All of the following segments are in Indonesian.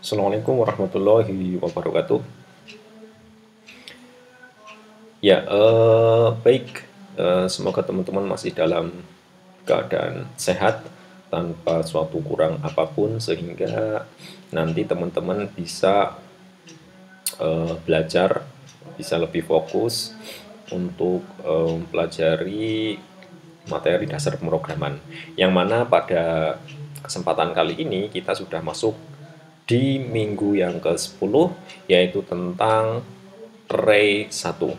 Assalamualaikum warahmatullahi wabarakatuh. Ya, baik. Semoga teman-teman masih dalam keadaan sehat tanpa suatu kurang apapun sehingga nanti teman-teman bisa belajar, bisa lebih fokus untuk mempelajari materi dasar pemrograman. Yang mana pada kesempatan kali ini kita sudah masuk di minggu yang ke-10, yaitu tentang array 1.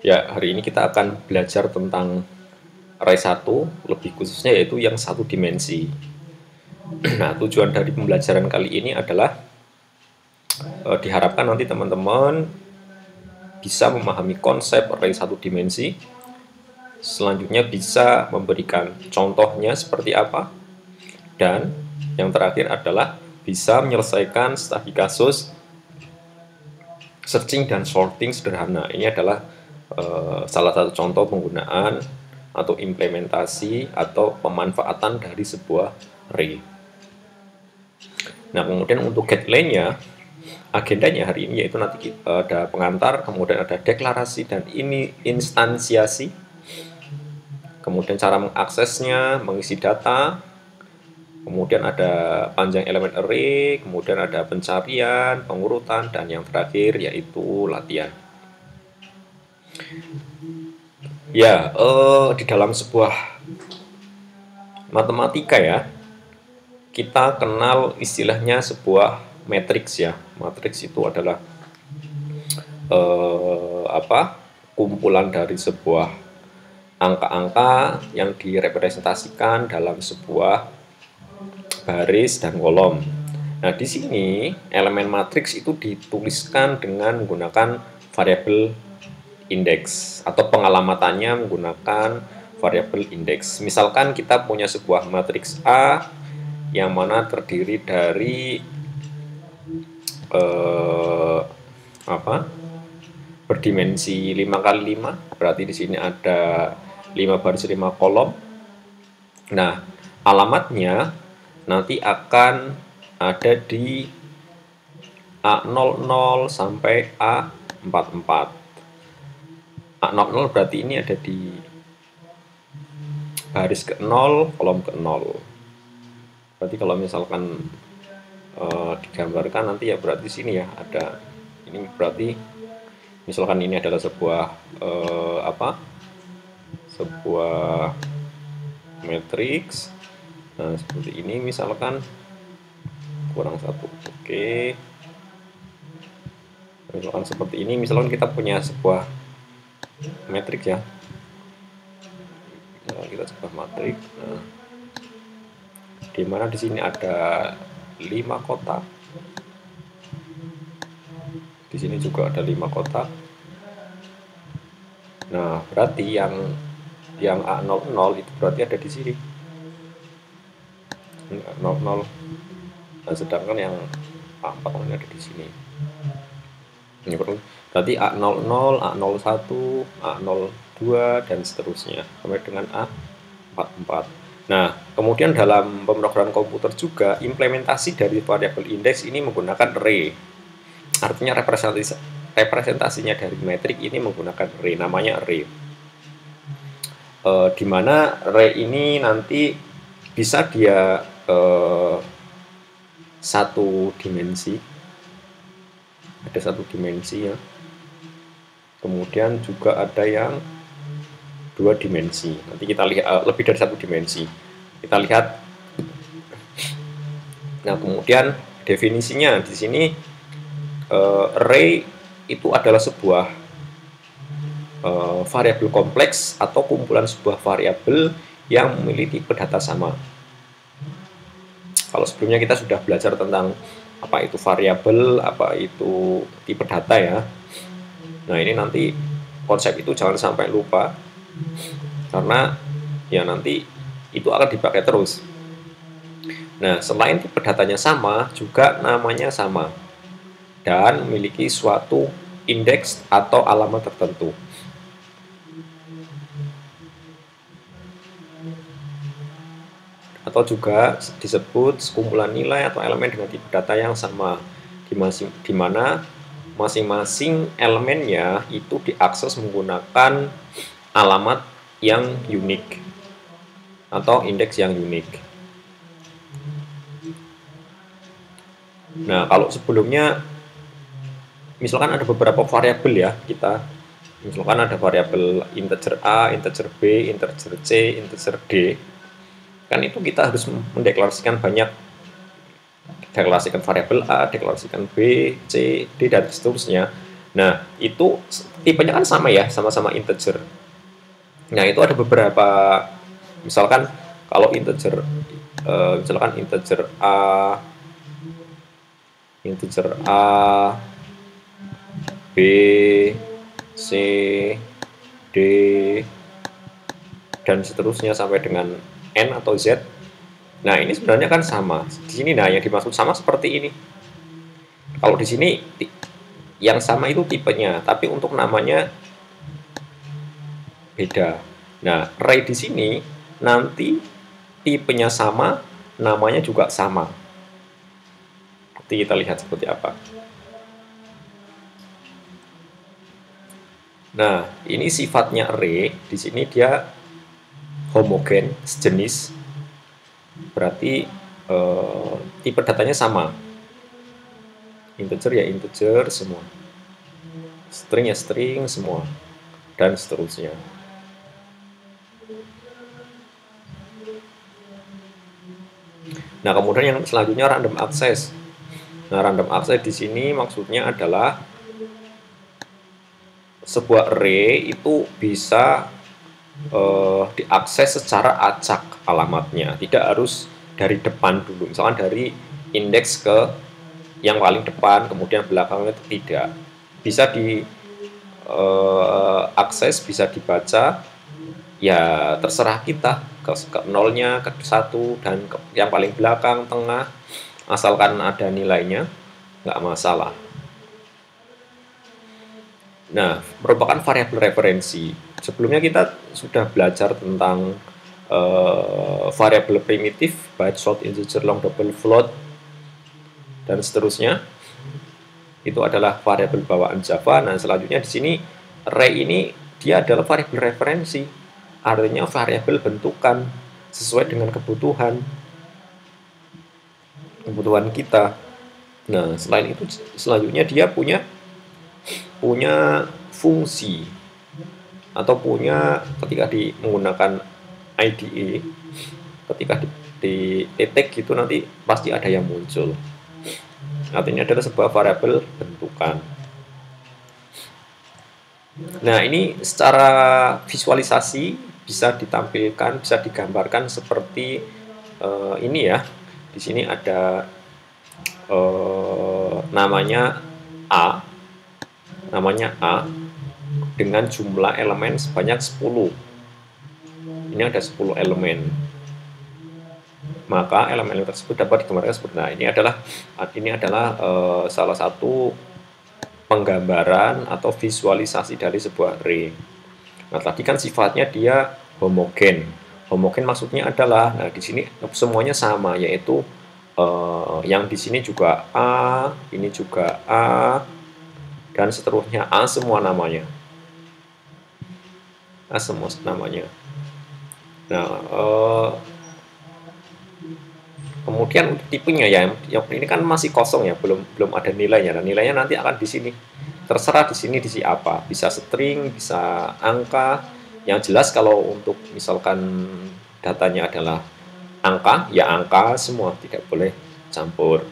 Ya, hari ini kita akan belajar tentang array 1, lebih khususnya yaitu yang satu dimensi. Nah, tujuan dari pembelajaran kali ini adalah diharapkan nanti teman-teman bisa memahami konsep array satu dimensi. Selanjutnya bisa memberikan contohnya seperti apa. Dan yang terakhir adalah bisa menyelesaikan studi kasus searching dan sorting sederhana. Ini adalah salah satu contoh penggunaan atau implementasi atau pemanfaatan dari sebuah array. Nah, kemudian untuk guideline-nya, agendanya hari ini yaitu nanti ada pengantar, kemudian ada deklarasi dan ini instansiasi, kemudian cara mengaksesnya, mengisi data, kemudian ada panjang elemen array, kemudian ada pencarian, pengurutan, dan yang terakhir yaitu latihan. Ya, di dalam sebuah matematika ya, kita kenal istilahnya sebuah matriks ya. Matriks itu adalah kumpulan dari sebuah angka-angka yang direpresentasikan dalam sebuah baris dan kolom. Nah, di sini elemen matriks itu dituliskan dengan menggunakan variabel indeks atau pengalamatannya menggunakan variabel indeks. Misalkan kita punya sebuah matriks A yang mana terdiri dari berdimensi 5x5, berarti di sini ada 5 baris 5 kolom. Nah, alamatnya nanti akan ada di A00 sampai A44. A00 berarti ini ada di baris ke-0, kolom ke-0. Berarti kalau misalkan digambarkan nanti ya berarti sini ya ada, ini berarti misalkan ini adalah sebuah sebuah matriks. Nah, seperti ini misalkan kurang satu. Oke. Misalkan seperti ini, misalkan kita punya sebuah matriks ya. Nah, kita sebuah matriks. Nah, di mana di sini ada 5 kotak. Di sini juga ada 5 kotak. Nah, berarti yang A00 itu berarti ada di sini. 00. Nah, sedangkan yang A4 ada di sini. Ini berarti A00, A01, A02 dan seterusnya sampai dengan A44. Nah, kemudian dalam pemrograman komputer juga implementasi dari variabel indeks ini menggunakan array. Artinya representasinya dari metrik ini menggunakan array, namanya array. Di mana array ini nanti bisa dia satu dimensi. Ada satu dimensi ya. Kemudian juga ada yang 2 dimensi. Nanti kita lihat lebih dari 1 dimensi. Kita lihat. Nah, kemudian definisinya di sini array itu adalah sebuah variabel kompleks atau kumpulan sebuah variabel yang memiliki tipe data sama. Kalau sebelumnya kita sudah belajar tentang apa itu variabel, apa itu tipe data ya. Nah, ini nanti konsep itu jangan sampai lupa, karena ya nanti itu akan dipakai terus. Nah, selain tipe datanya sama, juga namanya sama dan memiliki suatu indeks atau alamat tertentu. atau juga disebut sekumpulan nilai atau elemen dengan tipe data yang sama, di mana masing-masing elemennya itu diakses menggunakan alamat yang unik atau indeks yang unik. Nah, kalau sebelumnya misalkan ada beberapa variabel ya, kita misalkan ada variabel integer A, integer B, integer C, integer D, kan itu kita harus mendeklarasikan banyak, deklarasikan variabel A, deklarasikan B, C, D, dan seterusnya. Nah, itu tipenya kan sama ya, sama-sama integer. Nah, itu ada beberapa, misalkan kalau integer, misalkan integer A, B, C, D, dan seterusnya sampai dengan N atau Z. Nah, ini sebenarnya kan sama. Di sini, nah, yang dimaksud sama seperti ini. Kalau di sini yang sama itu tipenya, tapi untuk namanya beda. Nah, array di sini nanti tipenya sama, namanya juga sama. Nanti kita lihat seperti apa. Nah, ini sifatnya array. Di sini dia homogen, sejenis. Berarti tipe datanya sama. Integer ya integer semua. String ya string semua. Dan seterusnya. Nah, kemudian yang selanjutnya random access. Nah, random access di sini maksudnya adalah sebuah array itu bisa diakses secara acak alamatnya, tidak harus dari depan dulu, misalkan dari indeks ke yang paling depan, kemudian belakangnya itu tidak. Bisa diakses, bisa dibaca, ya terserah kita, ke nolnya, ke 1, dan ke yang paling belakang, tengah, asalkan ada nilainya, nggak masalah. Nah, merupakan variabel referensi. Sebelumnya kita sudah belajar tentang variabel primitif, byte, short, integer, long, double, float, dan seterusnya. Itu adalah variabel bawaan Java. Nah, selanjutnya di sini array ini dia adalah variabel referensi, artinya variabel bentukan sesuai dengan kebutuhan kita. Nah, selain itu selanjutnya dia punya fungsi atau punya, ketika menggunakan IDE, ketika di titik gitu nanti pasti ada yang muncul. Artinya adalah sebuah variabel bentukan. Nah, ini secara visualisasi bisa ditampilkan, bisa digambarkan seperti ini ya. Di sini ada namanya A dengan jumlah elemen sebanyak 10. Ini ada 10 elemen. Maka elemen tersebut dapat digambarkan seperti ini adalah salah satu penggambaran atau visualisasi dari sebuah array. Nah, tadi kan sifatnya dia homogen. Homogen maksudnya adalah, nah di sini semuanya sama, yaitu yang di sini juga A, ini juga A, dan seterusnya A semua namanya. A semua namanya. Nah, kemudian untuk tipenya ya, yang ini kan masih kosong ya, belum ada nilainya. Nah, nilainya nanti akan di sini. Terserah di sini diisi apa, bisa string, bisa angka. Yang jelas kalau untuk misalkan datanya adalah angka, ya angka semua, tidak boleh campur.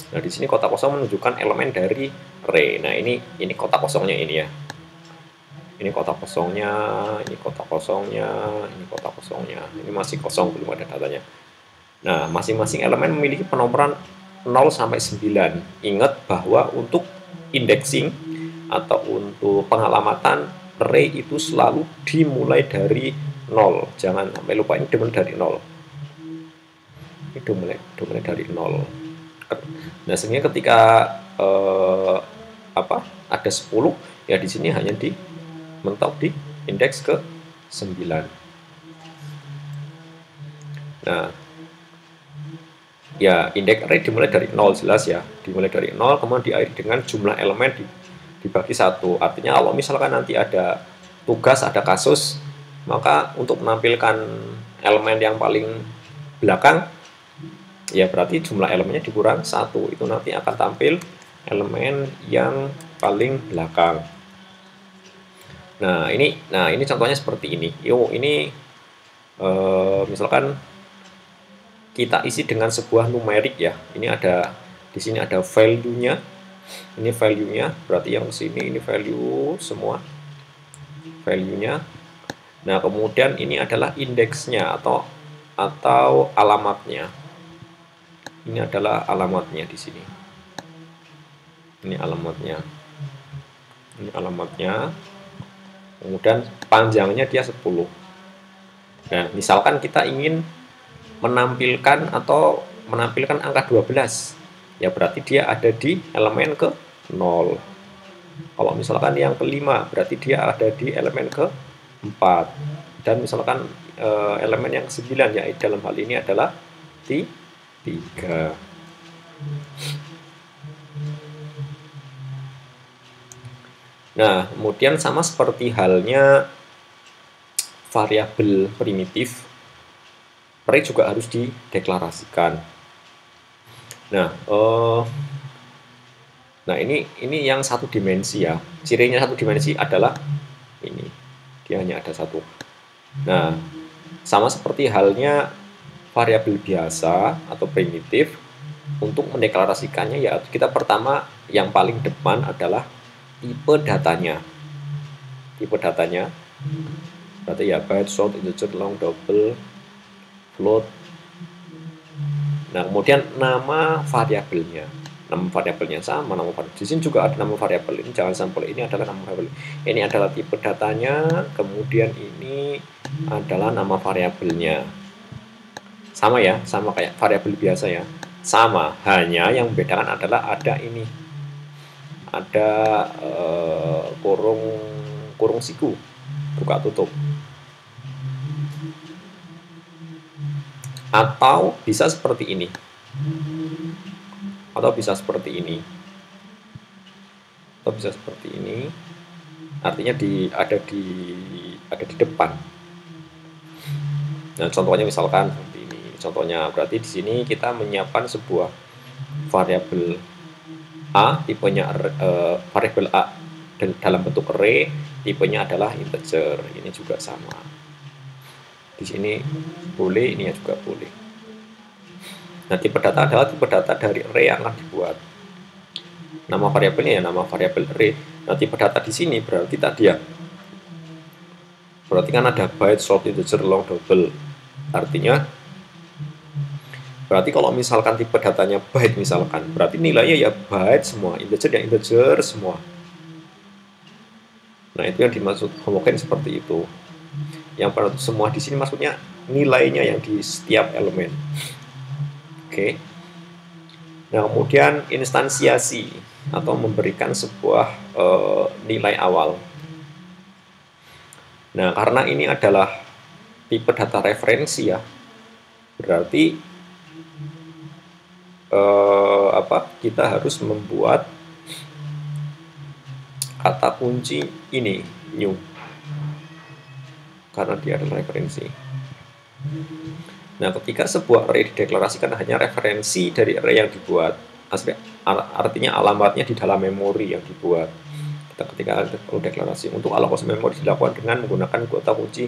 Nah, di sini kotak kosong menunjukkan elemen dari array. Nah, ini kotak kosongnya ini ya. Ini kotak kosongnya, ini kotak kosongnya, ini kotak kosongnya. Ini masih kosong, belum ada datanya. Nah, masing-masing elemen memiliki penomoran 0 sampai 9. Ingat bahwa untuk indexing atau untuk pengalamatan array itu selalu dimulai dari 0. Jangan sampai lupa, ini dimulai dari 0. Ini dimulai dari 0. Nah, sehingga ketika ada 10, ya di sini hanya mentok di indeks ke 9. Nah, ya indeks array dimulai dari 0 jelas ya, dimulai dari 0 kemudian diakhiri dengan jumlah elemen dibagi 1. Artinya kalau misalkan nanti ada tugas, ada kasus, maka untuk menampilkan elemen yang paling belakang ya berarti jumlah elemennya dikurang 1, itu nanti akan tampil elemen yang paling belakang. Nah ini contohnya seperti ini. Ini misalkan kita isi dengan sebuah numerik ya. Ini ada di sini ada value-nya. Ini value-nya, berarti yang sini ini value semua. Value-nya. Nah, kemudian ini adalah indeksnya atau alamatnya. Ini adalah alamatnya di sini. Ini alamatnya. Ini alamatnya. Kemudian panjangnya dia 10. Nah, misalkan kita ingin menampilkan angka 12, ya berarti dia ada di elemen ke 0. Kalau misalkan yang kelima berarti dia ada di elemen ke 4, dan misalkan elemen yang 9 ya dalam hal ini adalah 3. Nah, kemudian sama seperti halnya variabel primitif, array juga harus dideklarasikan. Nah, ini yang satu dimensi ya. Cirinya satu dimensi adalah ini, dia hanya ada satu. Nah, sama seperti halnya variabel biasa atau primitif, untuk mendeklarasikannya ya kita pertama yang paling depan adalah tipe datanya. Tipe datanya berarti ya byte, short, integer, long, double, float. Nah, kemudian nama variabelnya. Nama variabelnya sama, nama variabel. Di sini juga ada nama variabel. Ini jangan sampai ini adalah nama variabel. Ini adalah tipe datanya, kemudian ini adalah nama variabelnya. Sama ya, sama kayak variabel biasa ya. Sama, hanya yang membedakan adalah ada ini. Ada kurung siku, buka tutup. Atau bisa seperti ini. Atau bisa seperti ini. Atau bisa seperti ini. Artinya ada di depan. Nah, contohnya misalkan seperti ini. Contohnya berarti di sini kita menyiapkan sebuah variabel A, tipenya variabel A dalam bentuk array, tipenya adalah integer. Ini juga sama. Di sini boleh, ini juga boleh. Nah, tipe data adalah tipe data dari array yang akan dibuat. Nama variabelnya ya nama variabel array. Nah, tipe data di sini berarti tadi ya. Berarti kan ada byte, short, integer, long, double. Artinya berarti kalau misalkan tipe datanya byte misalkan, berarti nilainya ya byte semua, integer ya integer semua. Nah, itu yang dimaksud homogen seperti itu. Yang pada semua di sini maksudnya nilainya yang di setiap elemen. Oke. Nah, kemudian instansiasi atau memberikan sebuah nilai awal. Nah, karena ini adalah tipe data referensi ya, berarti kita harus membuat kata kunci ini new, karena dia adalah referensi. Nah, ketika sebuah array dideklarasikan hanya referensi dari array yang dibuat, artinya alamatnya di dalam memori yang dibuat. Ketika deklarasi untuk alokasi memori dilakukan dengan menggunakan kata kunci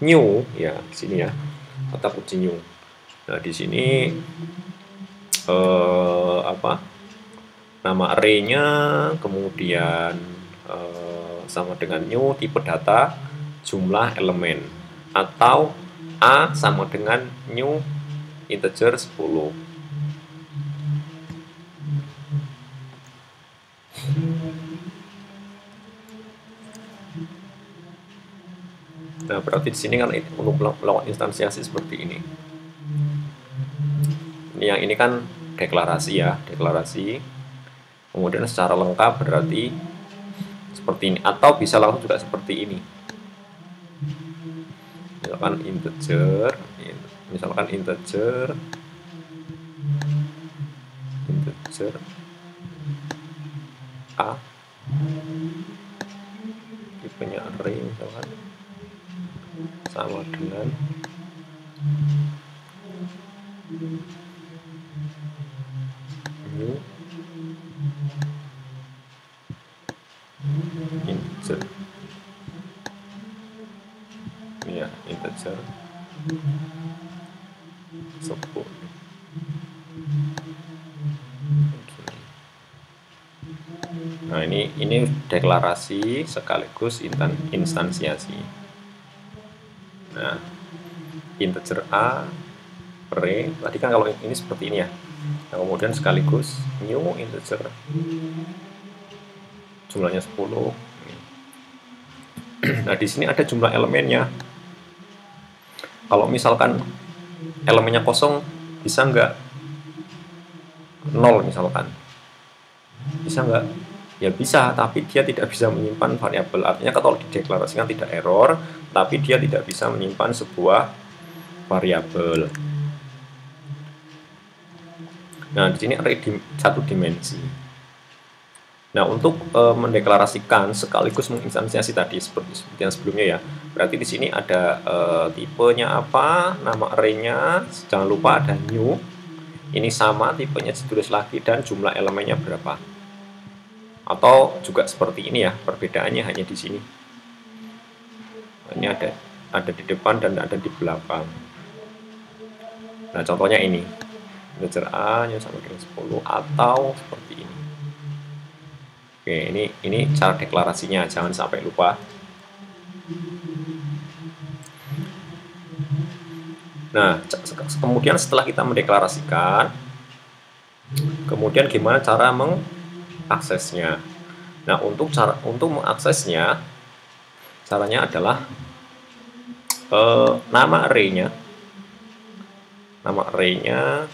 new ya, di sini ya, kata kunci new. Nah, di sini nama array-nya, kemudian sama dengan new, tipe data, jumlah elemen, atau A sama dengan new integer 10. Nah, berarti di sini kan untuk melakukan instansiasi seperti ini. Yang ini kan deklarasi ya, deklarasi. Kemudian secara lengkap berarti seperti ini, atau bisa langsung juga seperti ini. Misalkan integer misalkan integer A, tipenya array misalkan sama dengan new integer, ya integer 10. Nah, ini deklarasi sekaligus instansiasi. Nah, integer A array, tadi kan kalau ini seperti ini ya. Nah, kemudian sekaligus new integer jumlahnya 10. Nah, di sini ada jumlah elemennya. Kalau misalkan elemennya kosong, bisa nggak 0 misalkan? Bisa nggak? Ya bisa, tapi dia tidak bisa menyimpan variabel. Artinya kalau dideklarasikan tidak error, tapi dia tidak bisa menyimpan sebuah variabel. Nah, di sini array satu dimensi. Nah, untuk mendeklarasikan sekaligus menginstansiasi tadi seperti yang sebelumnya ya. Berarti di sini ada tipenya apa, nama arraynya, jangan lupa ada new. Ini sama tipenya ditulis lagi dan jumlah elemennya berapa. Atau juga seperti ini ya, perbedaannya hanya di sini. Ini ada di depan dan ada di belakang. Nah, contohnya ini. Integer A nya sama dengan 10 atau seperti ini. Oke, ini cara deklarasinya, jangan sampai lupa. Nah, kemudian setelah kita mendeklarasikan, kemudian gimana cara mengaksesnya? Nah, untuk mengaksesnya, caranya adalah nama arraynya,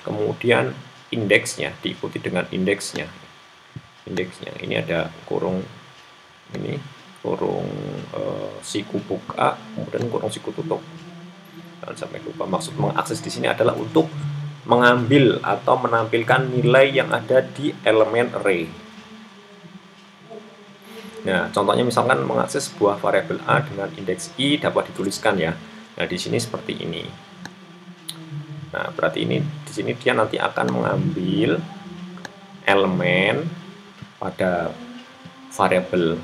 kemudian indeksnya diikuti dengan indeksnya. Ini ada kurung ini, kurung siku buka, kemudian kurung siku tutup. Jangan sampai lupa. Maksud mengakses di sini adalah untuk mengambil atau menampilkan nilai yang ada di elemen array. Nah, contohnya misalkan mengakses sebuah variabel A dengan indeks I dapat dituliskan ya. Nah, di sini seperti ini. Nah, berarti di sini dia nanti akan mengambil elemen pada variabel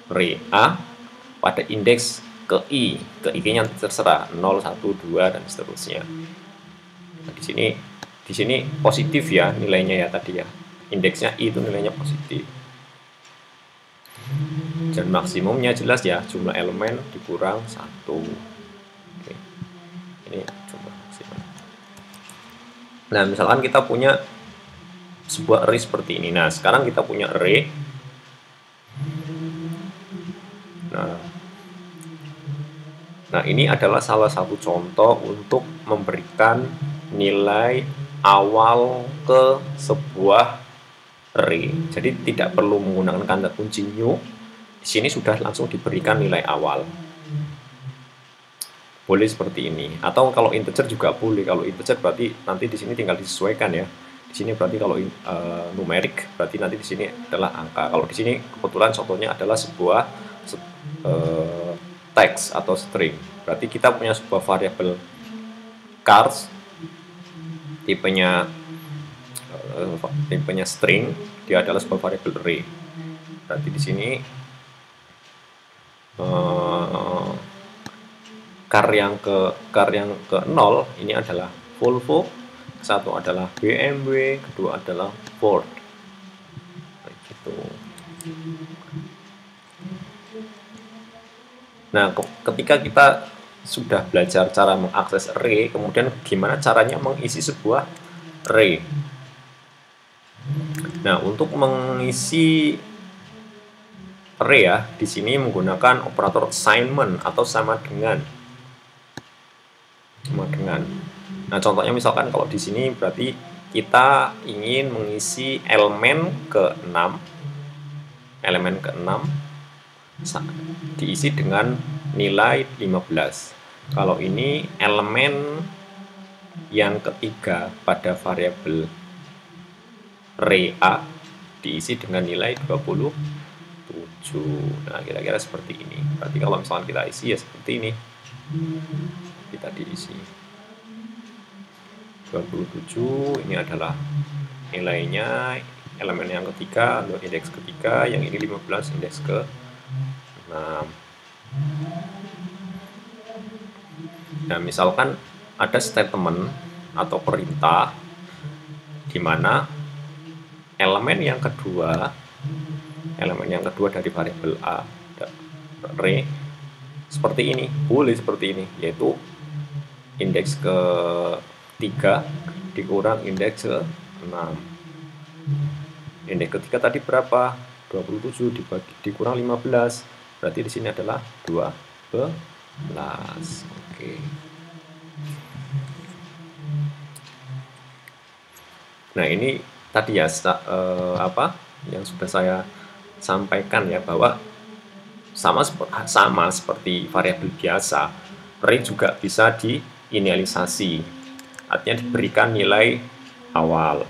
array A pada indeks ke I-nya terserah 0, 1, 2 dan seterusnya. Nah, di sini positif ya nilainya ya tadi ya. Indeksnya I itu nilainya positif. Dan maksimumnya jelas ya, jumlah elemen dikurang 1. Oke. Ini jumlah maksimum. Nah, misalkan kita punya sebuah array seperti ini. Nah, sekarang kita punya array. Nah, ini adalah salah satu contoh untuk memberikan nilai awal ke sebuah array. Jadi tidak perlu menggunakan kata kunci new. Di sini sudah langsung diberikan nilai awal. Boleh seperti ini. Atau kalau integer juga boleh. Kalau integer berarti nanti di sini tinggal disesuaikan ya. Di sini berarti kalau numerik berarti nanti di sini adalah angka. Kalau di sini kebetulan contohnya adalah sebuah teks atau string. Berarti kita punya sebuah variabel cars tipenya string, dia adalah sebuah variabel array. Berarti di sini car yang ke 0 ini adalah Volvo, satu adalah BMW, kedua adalah Ford. Gitu. Nah, ketika kita sudah belajar cara mengakses array, kemudian gimana caranya mengisi sebuah array. Nah, untuk mengisi array ya, di sini menggunakan operator assignment atau sama dengan. Nah, contohnya misalkan kalau di sini berarti kita ingin mengisi elemen ke-6. Elemen ke-6 diisi dengan nilai 15. Kalau ini elemen yang ketiga pada variabel array A diisi dengan nilai 27. Nah, kira-kira seperti ini. Berarti kalau misalnya kita isi ya seperti ini. Kita diisi 27, ini adalah nilainya, elemen yang ketiga atau indeks ketiga, yang ini 15 indeks ke 6. Nah, misalkan ada statement atau perintah di mana elemen yang kedua dari variabel A array seperti ini, boleh seperti ini, yaitu indeks ke 3 dikurang indeks ke 6. Indeks ketiga tadi berapa? 27 dikurang 15. Berarti di sini adalah 12. Oke. Nah, ini tadi ya apa yang sudah saya sampaikan ya, bahwa sama seperti variabel biasa, array juga bisa diinisialisasi, artinya diberikan nilai awal.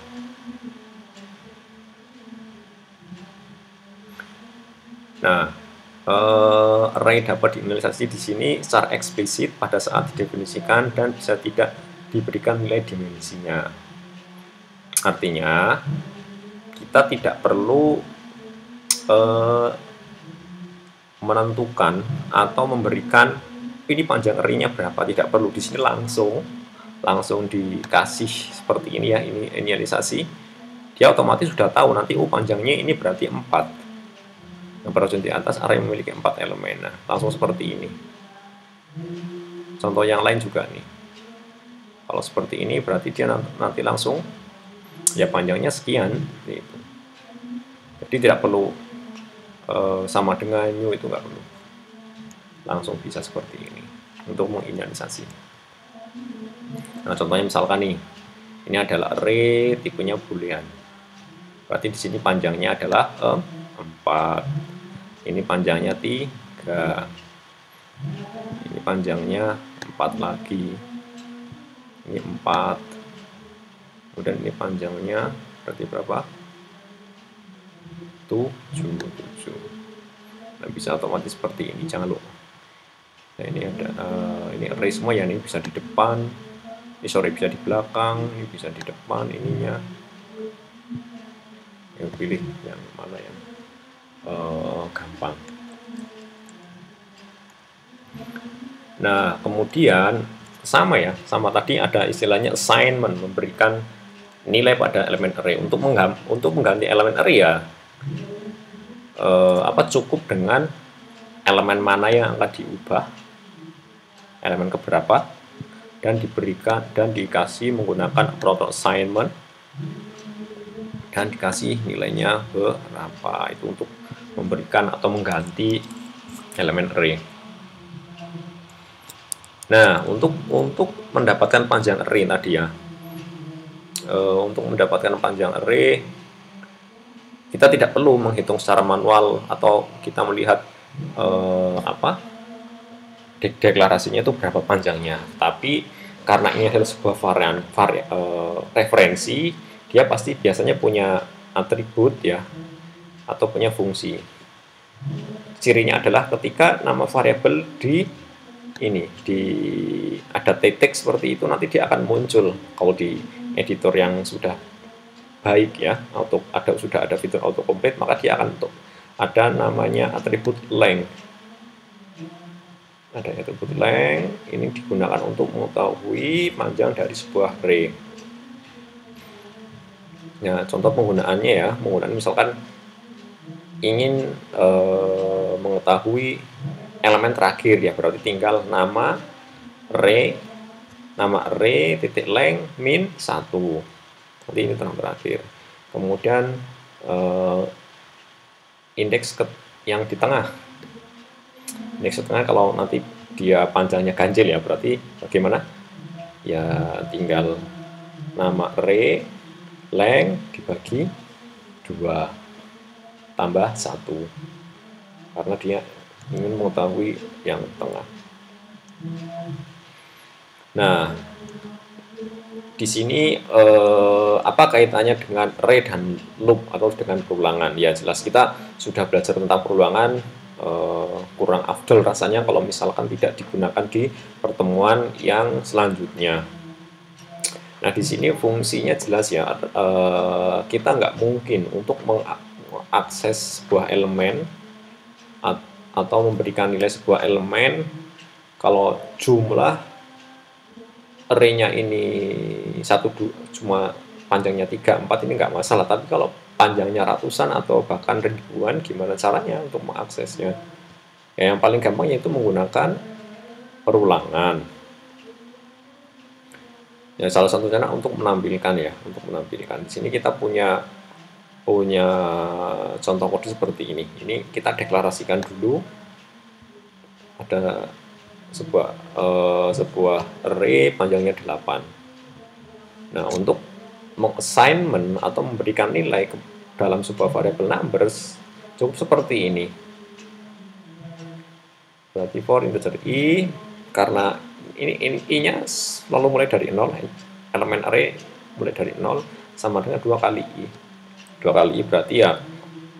Nah, array dapat diinisialisasi di sini secara eksplisit pada saat didefinisikan dan bisa tidak diberikan nilai dimensinya. Artinya kita tidak perlu menentukan atau memberikan ini panjang array-nya berapa, tidak perlu. Di sini langsung dikasih seperti ini ya, ini inisialisasi, dia otomatis sudah tahu nanti panjangnya ini berarti 4. Yang pada di atas array memiliki 4 elemen. Nah, langsung seperti ini. Contoh yang lain juga nih. Kalau seperti ini berarti dia nanti langsung ya panjangnya sekian gitu. Jadi tidak perlu sama dengan new, itu nggak perlu. Langsung bisa seperti ini untuk menginisialisasi. Nah, contohnya misalkan nih, ini adalah array tipenya boolean. Berarti di sini panjangnya adalah 4. Ini panjangnya 3. Ini panjangnya 4 lagi. Ini 4. Kemudian ini panjangnya berarti berapa? 7. Nah, bisa otomatis seperti ini, jangan lupa. Nah, ini ada ini array semua ya, ini bisa di depan, bisa di belakang, ini bisa di depan ininya. Yang pilih yang mana yang gampang. Nah, kemudian sama tadi ada istilahnya assignment, memberikan nilai pada elemen array. Untuk mengganti elemen array ya cukup dengan elemen mana yang akan diubah, elemen keberapa, dan dikasih menggunakan operator assignment, dan dikasih nilainya berapa. Itu untuk memberikan atau mengganti elemen array. Nah, untuk mendapatkan panjang array tadi ya, untuk mendapatkan panjang array kita tidak perlu menghitung secara manual atau kita melihat deklarasinya itu berapa panjangnya. Tapi karena ini adalah sebuah referensi, dia pasti biasanya punya atribut ya, atau punya fungsi. Cirinya adalah ketika nama variabel ada titik seperti itu, nanti dia akan muncul. Kalau di editor yang sudah baik ya, sudah ada fitur autocomplete, maka dia akan ada namanya atribut length. Ada atribut length, ini digunakan untuk mengetahui panjang dari sebuah array. Nah, contoh penggunaannya ya, misalkan ingin mengetahui elemen terakhir ya, berarti tinggal nama array titik length min 1. Nanti ini terakhir. Kemudian indeks yang di tengah. Indeks di tengah kalau nanti dia panjangnya ganjil ya, berarti bagaimana? Ya tinggal nama array length dibagi 2 tambah 1. Karena dia ingin mengetahui yang tengah. Nah, Di sini apa kaitannya dengan array dan loop atau dengan perulangan? Ya jelas kita sudah belajar tentang perulangan, kurang afdol rasanya kalau misalkan tidak digunakan di pertemuan yang selanjutnya. Nah di sini fungsinya jelas ya, kita nggak mungkin untuk mengakses sebuah elemen atau memberikan nilai sebuah elemen kalau jumlah array-nya ini cuma panjangnya 3, 4 ini nggak masalah, tapi kalau panjangnya ratusan atau bahkan ribuan, gimana caranya untuk mengaksesnya? Ya, yang paling gampang yaitu menggunakan perulangan. Ya, salah satu cara untuk menampilkan ya, di sini kita punya contoh kode seperti ini. Ini kita deklarasikan dulu. Ada sebuah array panjangnya 8. Nah, untuk mengassignment atau memberikan nilai ke dalam sebuah variabel numbers cukup seperti ini. Berarti for integer i, karena ini i-nya selalu mulai dari 0, elemen array mulai dari 0 sama dengan 2 kali i. 2 kali i berarti ya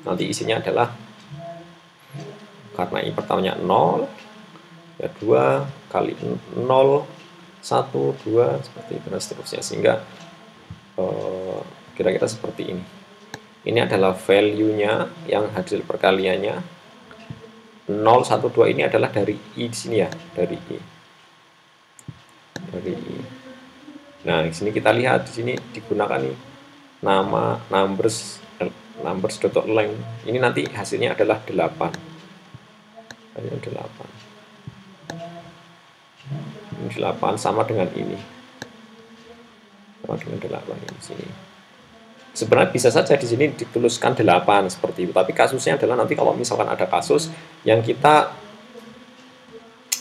nanti isinya adalah, karena i pertamanya 0, ya 2 kali 0, 1, 2, seperti itu dan seterusnya, sehingga kira-kira seperti ini. Ini adalah value-nya yang hasil perkaliannya. 0, 1, 2 ini adalah dari i di sini ya, dari i. Nah, di sini kita lihat di sini digunakan nih nama numbers.length. Ini nanti hasilnya adalah 8. Ini 8. Ini 8 sama dengan ini. Sama dengan 8 ini di sini. Sebenarnya bisa saja di sini dituliskan 8 seperti itu, tapi kasusnya adalah nanti kalau misalkan ada kasus yang kita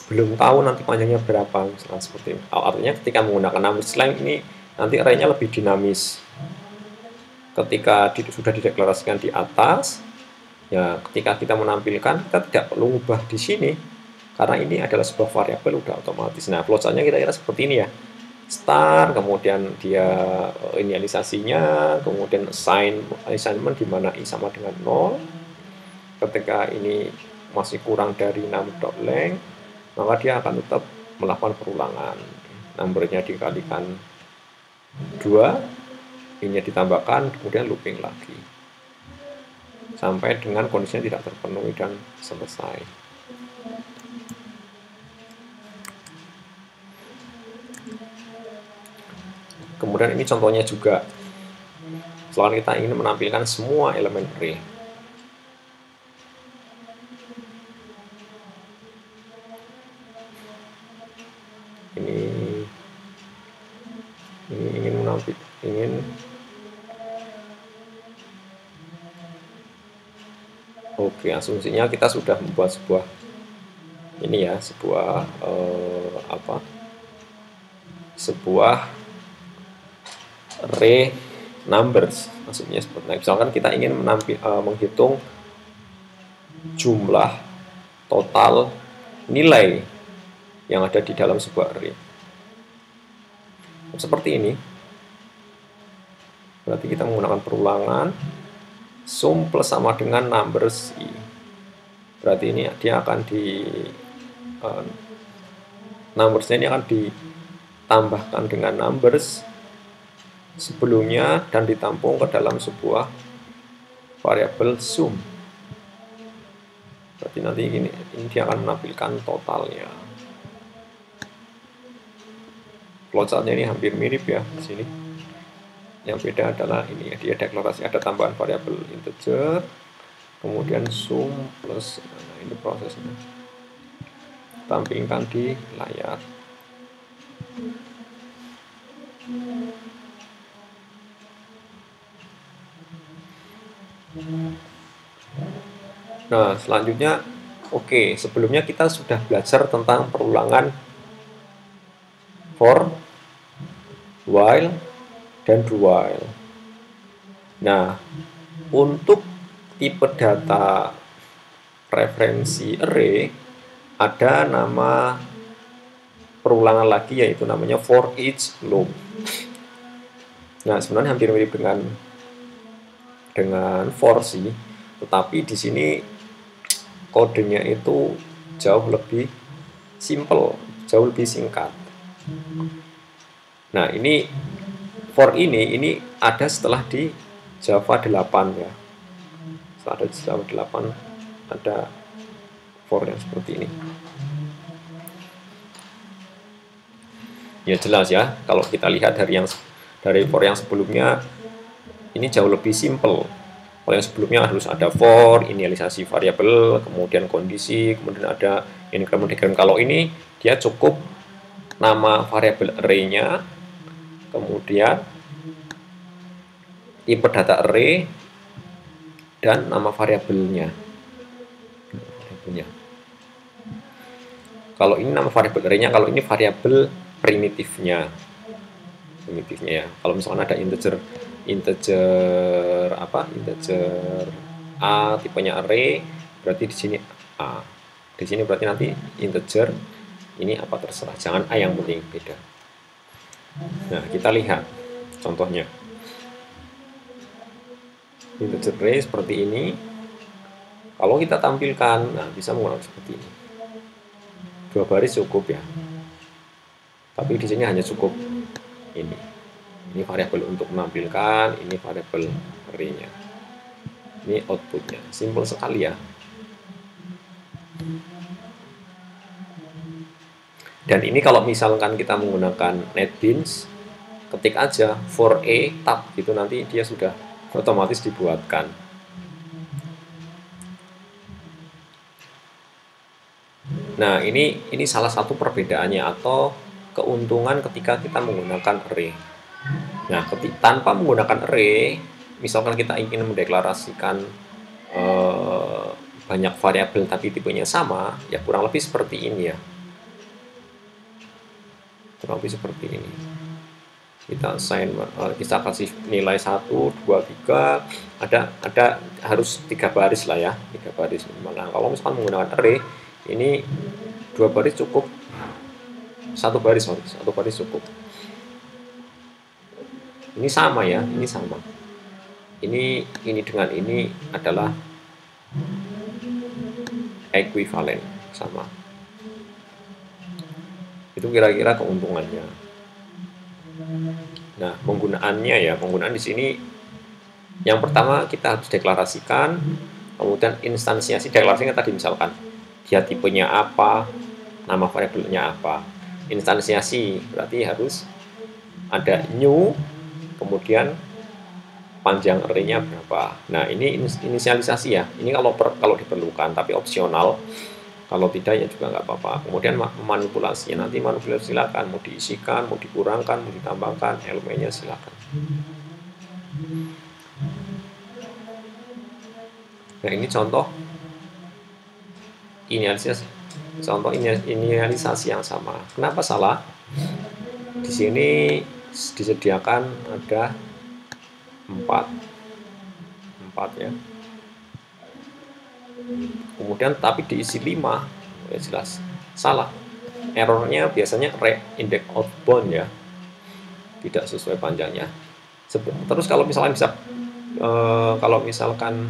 belum tahu nanti panjangnya berapa, misalkan seperti itu. Artinya ketika menggunakan numbers length ini nanti array-nya lebih dinamis. Ketika sudah dideklarasikan di atas, ya ketika kita menampilkan kita tidak perlu ubah di sini karena ini adalah sebuah variabel udah otomatis. Nah, flowchart-nya kira-kira seperti ini ya. Start, kemudian dia inisialisasinya, kemudian assignment di mana i sama dengan 0. Ketika ini masih kurang dari num.length, maka dia akan tetap melakukan perulangan. Numbernya dikalikan 2, ini ditambahkan, kemudian looping lagi sampai dengan kondisinya tidak terpenuhi dan selesai. Kemudian ini contohnya juga, setelah kita ingin menampilkan semua elemen array. Ini ingin oke, asumsinya kita sudah membuat sebuah ini ya, sebuah array numbers, maksudnya seperti ini. Misalkan kita ingin menghitung jumlah total nilai yang ada di dalam sebuah array seperti ini. Berarti kita menggunakan perulangan sum plus sama dengan numbers i. Berarti ini dia akan numbersnya ini akan ditambahkan dengan numbers sebelumnya dan ditampung ke dalam sebuah variabel sum. Berarti nanti ini dia akan menampilkan totalnya. Flowchart-nya ini hampir mirip ya di sini. Yang beda adalah ini ya, dia deklarasi ada tambahan variabel integer, kemudian sum plus, nah ini prosesnya. Tampilkan di layar. Nah, selanjutnya, oke, sebelumnya kita sudah belajar tentang perulangan for, while, dan do while. Nah, untuk tipe data referensi array ada nama perulangan lagi, yaitu namanya for each loop. Nah, sebenarnya hampir mirip dengan for sih, tetapi di sini kodenya itu jauh lebih simple, jauh lebih singkat. Nah, ini for ini ada setelah di Java 8 ya. Setelah ada Java 8 ada for yang seperti ini. Ya jelas ya, kalau kita lihat dari for yang sebelumnya ini jauh lebih simple. Kalau yang sebelumnya harus ada for, inisialisasi variabel, kemudian kondisi, kemudian ada increment diagram. Kalau ini dia cukup nama variabel array-nya, kemudian input data array, dan nama variabelnya. Kalau ini nama variabel array-nya, kalau ini variabel primitifnya ya. Kalau misalkan ada integer A tipenya array, berarti di sini A. Di sini berarti nanti integer ini apa terserah, jangan A yang penting, beda. Nah, kita lihat contohnya. Integer array seperti ini. Kalau kita tampilkan, nah bisa menggunakan seperti ini. 2 baris cukup ya. Tapi di sini hanya cukup ini. Ini variabel untuk menampilkan, ini variabel array-nya. Ini outputnya, simple sekali ya. Dan ini kalau misalkan kita menggunakan NetBeans, ketik aja for a tab gitu, nanti dia sudah otomatis dibuatkan. Nah, ini salah satu perbedaannya atau keuntungan ketika kita menggunakan array. Nah, tanpa menggunakan array, misalkan kita ingin mendeklarasikan banyak variabel tapi tipenya sama, ya kurang lebih seperti ini ya. Kurang lebih seperti ini. Kita assign, kita kasih nilai 1, 2, 3, ada harus 3 baris lah ya, 3 baris. Nah, kalau misalkan menggunakan array, ini 2 baris cukup, 1 baris cukup. Ini sama ya, ini sama. Ini dengan ini adalah ekuivalen, sama. Itu kira-kira keuntungannya. Nah, penggunaan di sini yang pertama kita harus deklarasikan, kemudian instansiasi. Deklarasinya tadi misalkan dia tipenya apa, nama variabelnya apa. Instansiasi berarti harus ada new, kemudian panjang array-nya berapa. Nah, ini inisialisasi ya. Ini kalau diperlukan, tapi opsional. Kalau tidak ya juga nggak apa-apa. Kemudian manipulasinya, nanti manipulasi silakan, mau diisikan, mau dikurangkan, mau ditambahkan, elemennya silakan. Nah, ini contoh inisialisasi yang sama. Kenapa salah? Di sini disediakan ada 4 ya. Kemudian tapi diisi 5, ya jelas salah. Errornya biasanya index outbound ya, tidak sesuai panjangnya. Terus kalau misalkan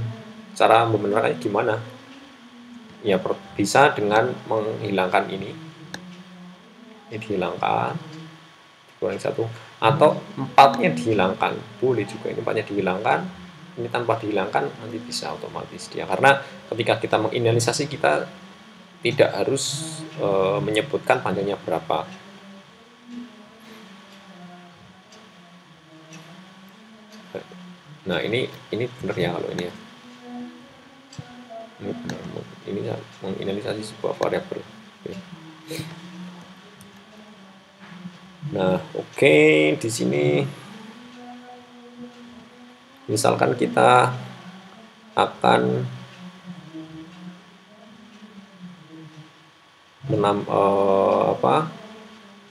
cara membenarkannya gimana? Ya bisa dengan menghilangkan ini dihilangkan, kurang 1, atau 4-nya dihilangkan, boleh juga. Ini 4-nya dihilangkan, ini tanpa dihilangkan, nanti bisa otomatis dia. Karena ketika kita menginisialisasi, kita tidak harus menyebutkan panjangnya berapa. Nah, ini benar ya kalau ini ya. Ini benar. Ini menginisialisasi sebuah variabel. Nah, oke, di sini misalkan kita akan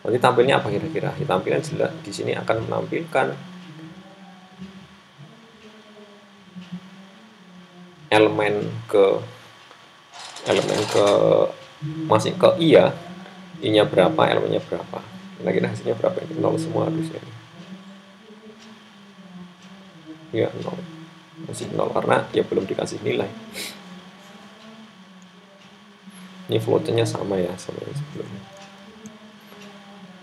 nanti tampilnya apa kira-kira? Tampilan jelas di sini akan menampilkan elemen ke masih ke i ya. I-nya berapa, elemennya berapa. Kira-kira hasilnya berapa? Ini 0 semua harusnya. Ya 0. Masih 0 karena ya belum dikasih nilai. Ini floatnya sama ya, sama yang sebelumnya.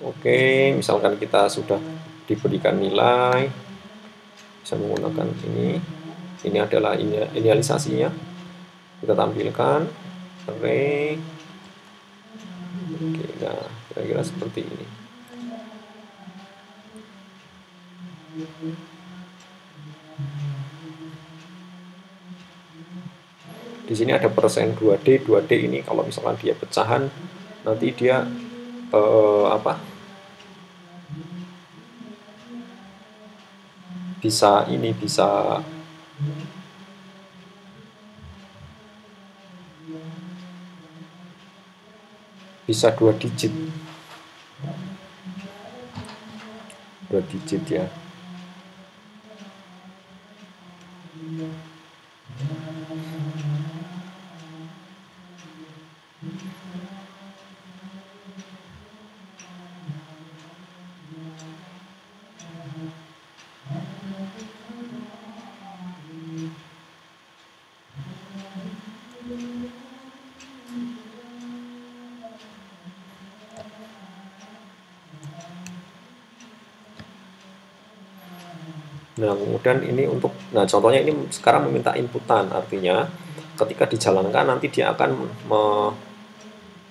Oke, misalkan kita sudah diberikan nilai, bisa menggunakan ini. Ini adalah inisialisasinya. Kita tampilkan array. Oke, nah kira-kira seperti ini. Di sini ada persen 2D. 2D ini kalau misalkan dia pecahan, nanti dia bisa ini bisa 2 digit. 2 digit ya. Nah, kemudian ini untuk, nah contohnya ini sekarang meminta inputan, artinya ketika dijalankan nanti dia akan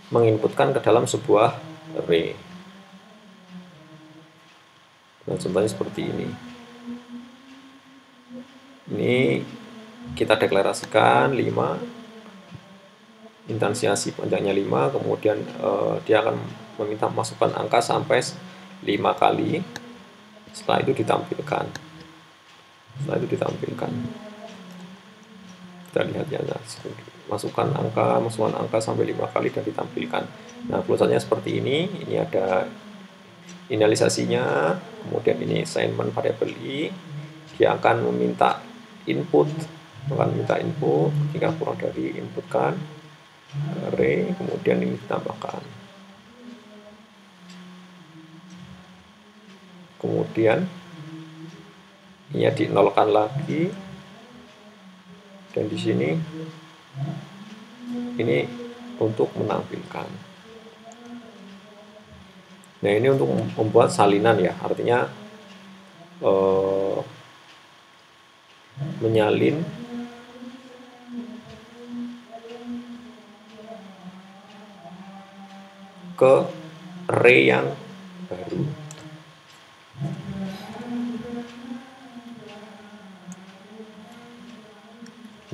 menginputkan ke dalam sebuah array. Nah, contohnya seperti ini. Ini kita deklarasikan 5, instansiasi panjangnya 5, kemudian dia akan meminta masukkan angka sampai 5 kali. Setelah itu ditampilkan. Kita lihat ya, masukkan angka sampai 5 kali dan ditampilkan. Nah, flowchart-nya seperti ini. Ini ada inisialisasinya, kemudian ini assignment variable i. Dia akan meminta input, ketika kurang dari inputkan array, kemudian ini ditambahkan. Kemudian ini dinolkan lagi, dan di sini ini untuk menampilkan. Nah, ini untuk membuat salinan ya, artinya menyalin ke array yang baru.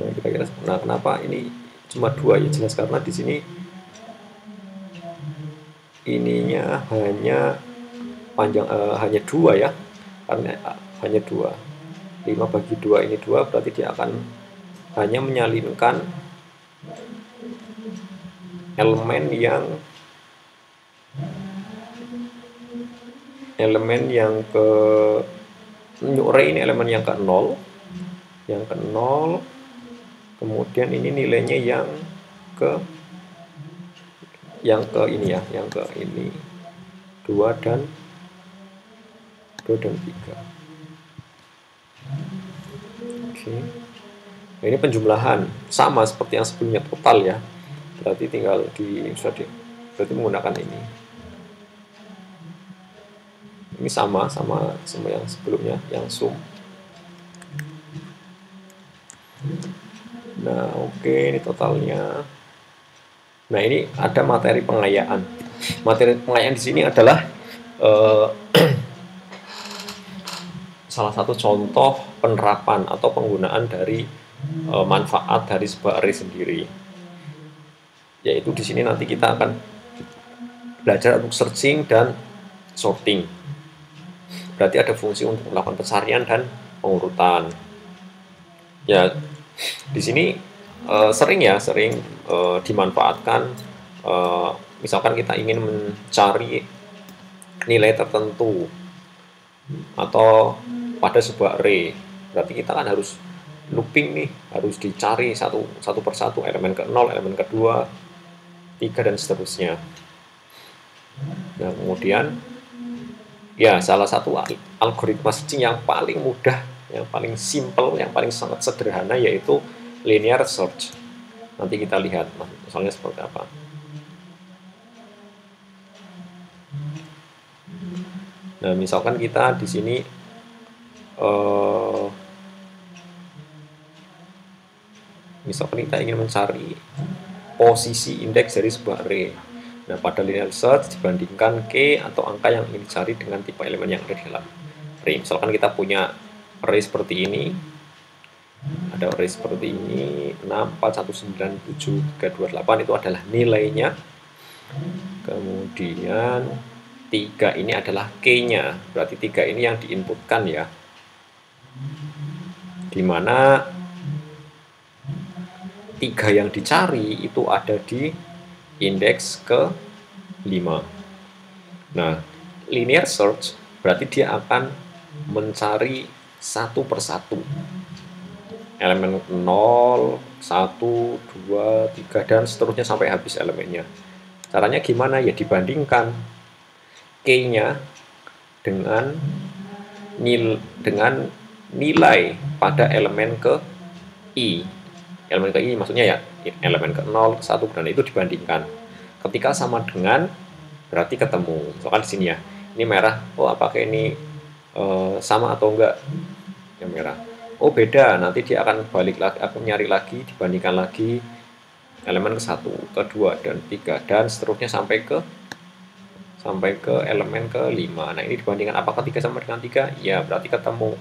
Nah, kira-kira, nah kenapa ini cuma 2 ya? Jelas karena di sini ininya hanya panjang hanya 2 ya, karena hanya 2. 5 bagi 2 ini 2, berarti dia akan hanya menyalinkan elemen yang ke new array, ini elemen yang ke 0, kemudian ini nilainya yang ke ini ya, yang ke ini 2 dan 3. Oke. Nah, ini penjumlahan sama seperti yang sebelumnya, total ya. Berarti tinggal berarti menggunakan ini. Ini sama yang sebelumnya, yang sum. Nah, oke, ini totalnya. Nah, ini ada materi pengayaan. Materi pengayaan di sini adalah salah satu contoh penerapan atau penggunaan dari manfaat dari sebuah array sendiri. Yaitu di sini nanti kita akan belajar untuk searching dan sorting. Berarti ada fungsi untuk melakukan pencarian dan pengurutan. Ya, di sini sering dimanfaatkan. Misalkan kita ingin mencari nilai tertentu atau pada sebuah array, berarti kita kan harus looping nih, harus dicari satu persatu, elemen ke 0, elemen ke 2, 3 dan seterusnya. Nah, kemudian ya salah satu algoritma searching yang paling mudah, yang paling simple, yang paling sangat sederhana yaitu linear search. Nanti kita lihat misalnya seperti apa. Nah, misalkan kita di sini misalkan kita ingin mencari posisi indeks dari sebuah array. Nah, pada linear search dibandingkan key atau angka yang ingin dicari dengan tipe elemen yang ada di dalam array. Misalkan kita punya array seperti ini, ada array seperti ini, 6, 4, 1, 9, 7, 3, 2, 8 itu adalah nilainya. Kemudian 3 ini adalah key-nya, berarti 3 ini yang diinputkan ya. Dimana 3 yang dicari itu ada di indeks ke 5. Nah, linear search berarti dia akan mencari satu persatu. Elemen 0, 1, 2, 3, dan seterusnya sampai habis elemennya. Caranya gimana? Ya dibandingkan key-nya dengan nilai pada elemen ke i. Elemen ke i maksudnya ya elemen ke 0, ke 1, dan itu dibandingkan. Ketika sama dengan berarti ketemu. Misalkan di sini ya, ini merah. Oh, apakah ini sama atau enggak? Yang merah. Oh, beda. Nanti dia akan balik lagi, akan nyari lagi, dibandingkan lagi elemen ke 1, ke 2, dan 3, dan seterusnya sampai ke elemen ke 5. Nah, ini dibandingkan apakah 3 sama dengan 3? Ya, berarti ketemu.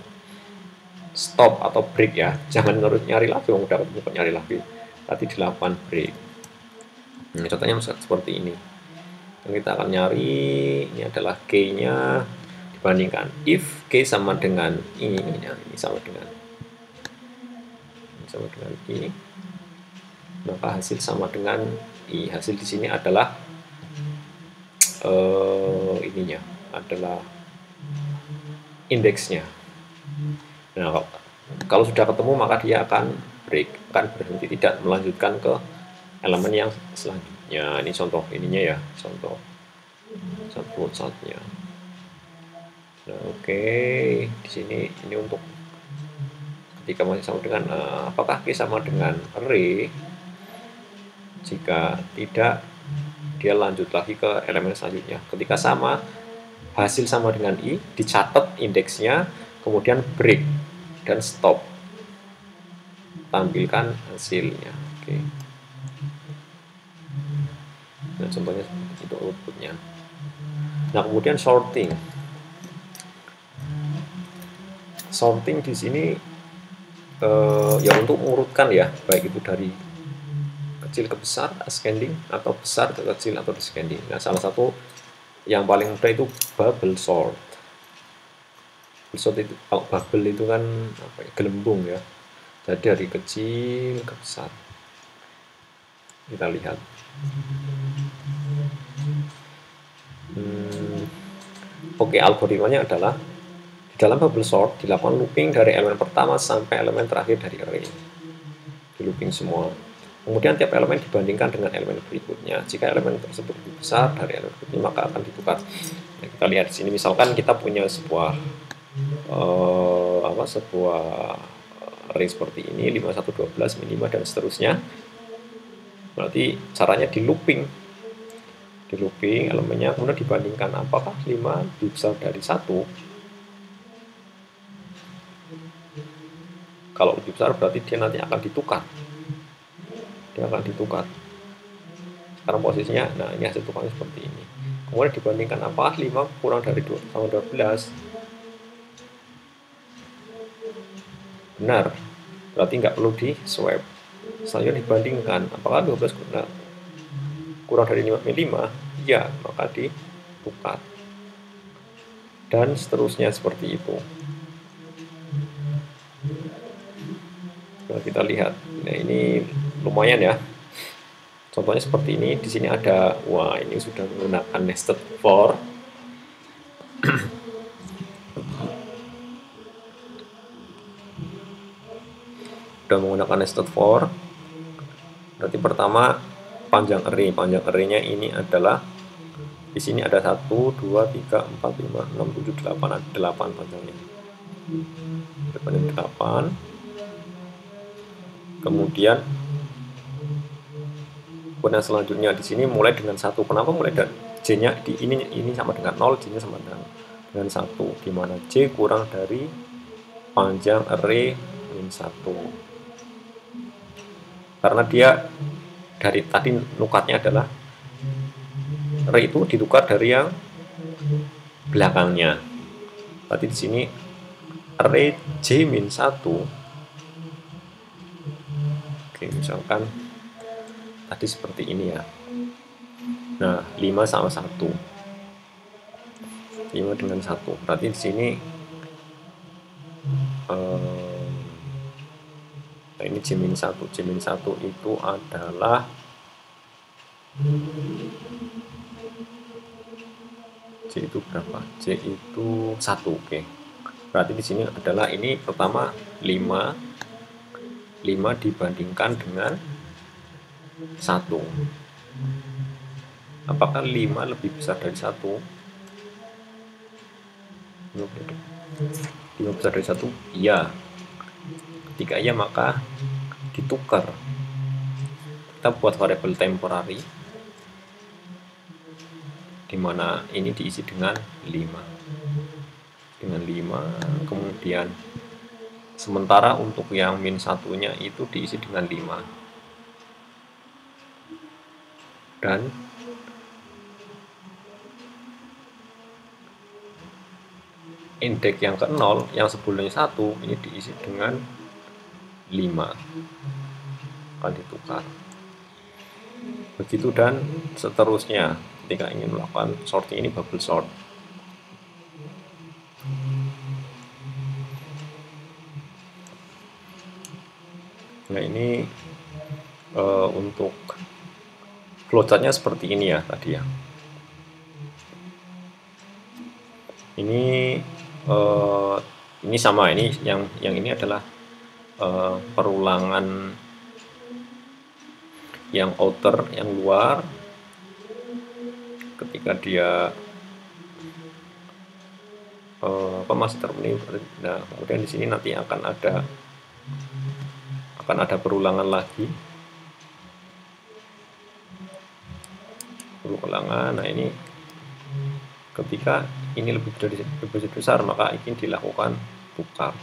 Stop atau break ya, jangan terus nyari lagi, udah bukan nyari lagi, tadi dilakukan break. Nah, contohnya seperti ini. Yang kita akan nyari ini adalah key-nya dibandingkan if k sama dengan ini sama dengan i, maka hasil sama dengan i. Hasil di sini adalah ininya adalah indeksnya. Nah, kalau sudah ketemu maka dia akan break, akan berhenti, tidak melanjutkan ke elemen yang selanjutnya. Ini contoh ininya ya, contoh saatnya. Nah, oke. Di sini ini untuk ketika masih sama dengan apakah K sama dengan array. Jika tidak, dia lanjut lagi ke elemen selanjutnya. Ketika sama, hasil sama dengan i, dicatat indeksnya, kemudian break dan stop, tampilkan hasilnya. Oke. Nah, contohnya itu outputnya. Nah, kemudian sorting di sini ya untuk mengurutkan ya, baik itu dari kecil ke besar, ascending, atau besar ke kecil atau descending. Nah, salah satu yang paling mudah itu bubble sort. Itu, kalau bubble itu kan apa ya, gelembung ya, jadi dari kecil ke besar. Kita lihat oke, algoritmanya adalah di dalam bubble sort dilakukan looping dari elemen pertama sampai elemen terakhir dari array, di looping semua. Kemudian tiap elemen dibandingkan dengan elemen berikutnya. Jika elemen tersebut lebih besar dari elemen berikutnya maka akan ditukar. Nah, kita lihat di sini misalkan kita punya sebuah sebuah array seperti ini 5, 1, 12, min 5 dan seterusnya. Berarti caranya di looping elemennya, kemudian dibandingkan apakah 5 lebih besar dari 1. Kalau lebih besar berarti dia nanti akan ditukar. Sekarang posisinya, nah ini hasil tukarnya seperti ini. Kemudian dibandingkan apakah 5 kurang dari 2 sama 12. Benar, berarti nggak perlu di swap. Selanjutnya dibandingkan apakah 12 kurang dari 5 min 5, ya maka ditukar, dan seterusnya seperti itu. Nah, kita lihat, nah ini lumayan ya. Contohnya seperti ini. Di sini ada, wah ini sudah menggunakan nested for. Sudah menggunakan nested for. Berarti pertama panjang array-nya ini adalah Di sini ada 1, 2, 3, 4, 5, 6, 7, 8, ada 8 panjangnya. 8. Kemudian yang selanjutnya di sini mulai dengan 1. Kenapa mulai dari J-nya di ini sama dengan 0, J-nya sama dengan 1, di mana J kurang dari panjang array min 1. Karena dia dari tadi nukatnya adalah array itu ditukar dari yang belakangnya. Berarti di sini array J min 1. Oke, misalkan tadi seperti ini ya. Nah, 5 sama 1. 5 dengan 1. Berarti di sini nah ini J min 1. J min 1 itu adalah J itu berapa? J itu 1. Oke. Berarti di sini adalah ini pertama 5 dibandingkan dengan 1. Apakah 5 lebih besar dari 1? 5 besar dari 1? Iya. Ketika iya maka ditukar. Kita buat variabel temporary di mana ini diisi dengan 5. Kemudian sementara untuk yang min 1-nya itu diisi dengan 5. Dan indeks yang ke 0 yang sebelumnya 1 ini diisi dengan 5, akan ditukar. Begitu dan seterusnya ketika ingin melakukan sorting, ini bubble sort. Nah, ini untuk flowchartnya seperti ini ya tadi ya. Ini sama, ini yang ini adalah perulangan yang outer, yang luar, ketika dia masih terpenuhi. Nah, kemudian di sini nanti akan ada perulangan lagi, Nah, ini ketika ini lebih besar maka ingin dilakukan tukar.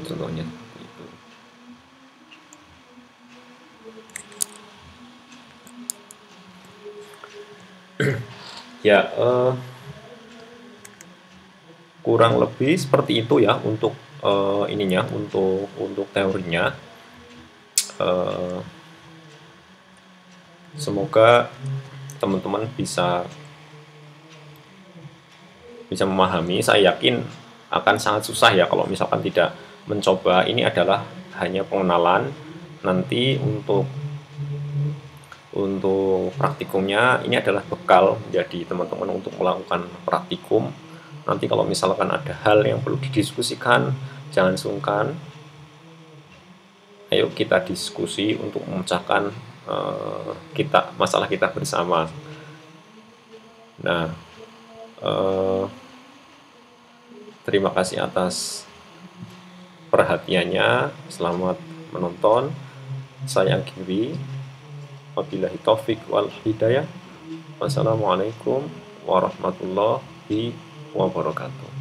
Contohnya seperti itu. Ya, kurang lebih seperti itu ya untuk ininya, untuk teorinya. Semoga teman-teman bisa memahami. Saya yakin akan sangat susah ya kalau misalkan tidak mencoba. Ini adalah hanya pengenalan. Nanti untuk praktikumnya ini adalah bekal menjadi teman-teman untuk melakukan praktikum. Nanti kalau misalkan ada hal yang perlu didiskusikan, jangan sungkan. Ayo kita diskusi untuk memecahkan masalah kita bersama. Nah, terima kasih atas perhatiannya. Selamat menonton. Saya Anggi. Wabillahi taufik wal hidayah. Wassalamualaikum warahmatullahi wabarakatuh.